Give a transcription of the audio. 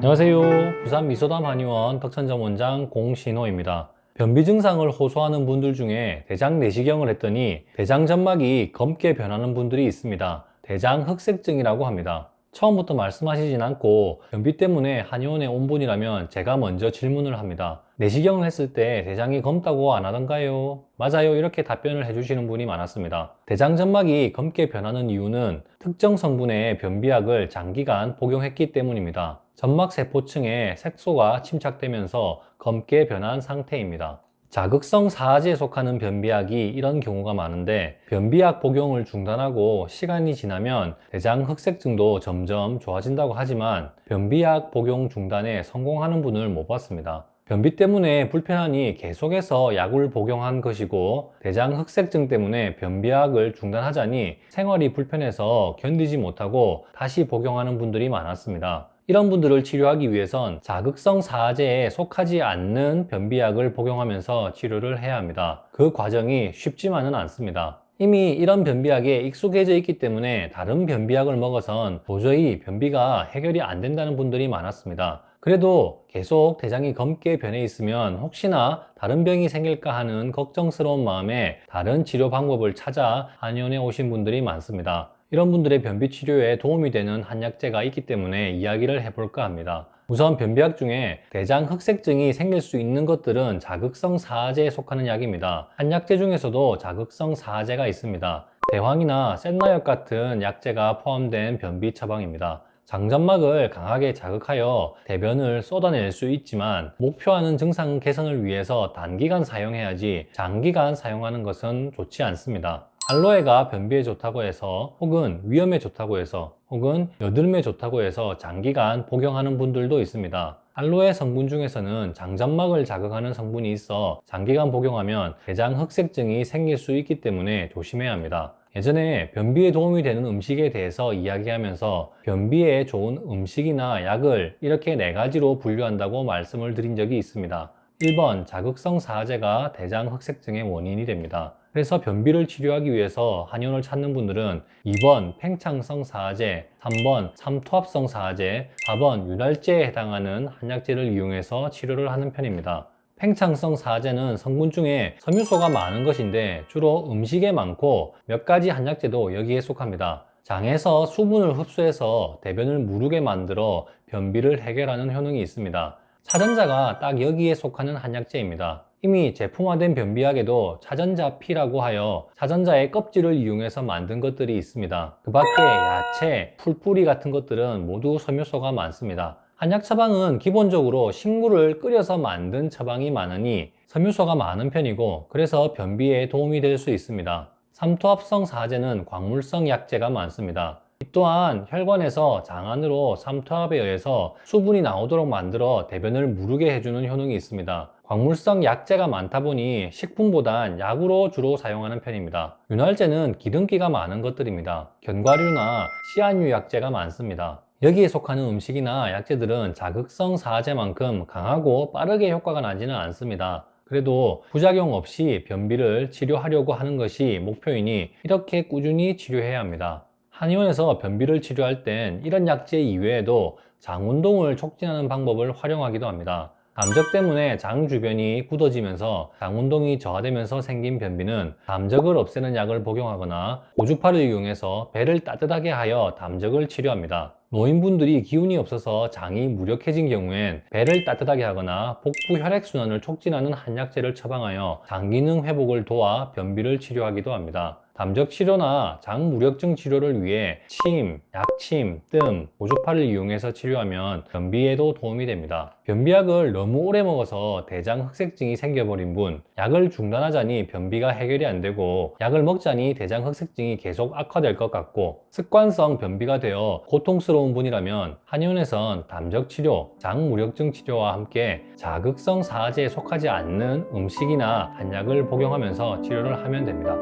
안녕하세요. 부산 미소담 한의원 덕천점 원장 공신호입니다. 변비 증상을 호소하는 분들 중에 대장 내시경을 했더니 대장 점막이 검게 변하는 분들이 있습니다. 대장 흑색증이라고 합니다. 처음부터 말씀하시진 않고 변비 때문에 한의원에 온 분이라면 제가 먼저 질문을 합니다. 내시경을 했을 때 대장이 검다고 안 하던가요? 맞아요. 이렇게 답변을 해주시는 분이 많았습니다. 대장 점막이 검게 변하는 이유는 특정 성분의 변비약을 장기간 복용했기 때문입니다. 점막세포층에 색소가 침착되면서 검게 변한 상태입니다. 자극성 사아제에 속하는 변비약이 이런 경우가 많은데 변비약 복용을 중단하고 시간이 지나면 대장 흑색증도 점점 좋아진다고 하지만 변비약 복용 중단에 성공하는 분을 못 봤습니다. 변비 때문에 불편하니 계속해서 약을 복용한 것이고 대장 흑색증 때문에 변비약을 중단하자니 생활이 불편해서 견디지 못하고 다시 복용하는 분들이 많았습니다. 이런 분들을 치료하기 위해선 자극성 사아제에 속하지 않는 변비약을 복용하면서 치료를 해야 합니다. 그 과정이 쉽지만은 않습니다. 이미 이런 변비약에 익숙해져 있기 때문에 다른 변비약을 먹어선 도저히 변비가 해결이 안 된다는 분들이 많았습니다. 그래도 계속 대장이 검게 변해 있으면 혹시나 다른 병이 생길까 하는 걱정스러운 마음에 다른 치료 방법을 찾아 한의원에 오신 분들이 많습니다. 이런 분들의 변비 치료에 도움이 되는 한약재가 있기 때문에 이야기를 해볼까 합니다. 우선 변비약 중에 대장 흑색증이 생길 수 있는 것들은 자극성 사아제에 속하는 약입니다. 한약재 중에서도 자극성 사아제가 있습니다. 대황이나 센나역 같은 약재가 포함된 변비 처방입니다. 장점막을 강하게 자극하여 대변을 쏟아낼 수 있지만 목표하는 증상 개선을 위해서 단기간 사용해야지 장기간 사용하는 것은 좋지 않습니다. 알로에가 변비에 좋다고 해서 혹은 위염에 좋다고 해서 혹은 여드름에 좋다고 해서 장기간 복용하는 분들도 있습니다. 알로에 성분 중에서는 장점막을 자극하는 성분이 있어 장기간 복용하면 대장 흑색증이 생길 수 있기 때문에 조심해야 합니다. 예전에 변비에 도움이 되는 음식에 대해서 이야기하면서 변비에 좋은 음식이나 약을 이렇게 4가지로 분류한다고 말씀을 드린 적이 있습니다. 1번 자극성 사아제가 대장 흑색증의 원인이 됩니다. 그래서 변비를 치료하기 위해서 한의원을 찾는 분들은 2번 팽창성 사아제, 3번 삼투압성 사아제, 4번 윤활제에 해당하는 한약재를 이용해서 치료를 하는 편입니다. 팽창성 사아제는 성분 중에 섬유소가 많은 것인데 주로 음식에 많고 몇 가지 한약재도 여기에 속합니다. 장에서 수분을 흡수해서 대변을 무르게 만들어 변비를 해결하는 효능이 있습니다. 차전자가 딱 여기에 속하는 한약재입니다. 이미 제품화된 변비약에도 차전자 P라고 하여 차전자의 껍질을 이용해서 만든 것들이 있습니다. 그 밖에 야채, 풀뿌리 같은 것들은 모두 섬유소가 많습니다. 한약 처방은 기본적으로 식물을 끓여서 만든 처방이 많으니 섬유소가 많은 편이고 그래서 변비에 도움이 될 수 있습니다. 삼투압성 사아제는 광물성 약재가 많습니다. 이 또한 혈관에서 장 안으로 삼투압에 의해서 수분이 나오도록 만들어 대변을 무르게 해주는 효능이 있습니다. 광물성 약재가 많다 보니 식품보단 약으로 주로 사용하는 편입니다. 윤활제는 기름기가 많은 것들입니다. 견과류나 씨앗류 약재가 많습니다. 여기에 속하는 음식이나 약재들은 자극성 사아제만큼 강하고 빠르게 효과가 나지는 않습니다. 그래도 부작용 없이 변비를 치료하려고 하는 것이 목표이니 이렇게 꾸준히 치료해야 합니다. 한의원에서 변비를 치료할 땐 이런 약재 이외에도 장 운동을 촉진하는 방법을 활용하기도 합니다. 담적 때문에 장 주변이 굳어지면서 장 운동이 저하되면서 생긴 변비는 담적을 없애는 약을 복용하거나 고주파를 이용해서 배를 따뜻하게 하여 담적을 치료합니다. 노인분들이 기운이 없어서 장이 무력해진 경우엔 배를 따뜻하게 하거나 복부 혈액순환을 촉진하는 한약재를 처방하여 장 기능 회복을 도와 변비를 치료하기도 합니다. 담적 치료나 장 무력증 치료를 위해 침, 약침, 뜸, 고주파를 이용해서 치료하면 변비에도 도움이 됩니다. 변비약을 너무 오래 먹어서 대장 흑색증이 생겨버린 분, 약을 중단하자니 변비가 해결이 안 되고 약을 먹자니 대장 흑색증이 계속 악화될 것 같고 습관성 변비가 되어 고통스러운 분이라면 한의원에선 담적 치료, 장 무력증 치료와 함께 자극성 사아제에 속하지 않는 음식이나 한약을 복용하면서 치료를 하면 됩니다.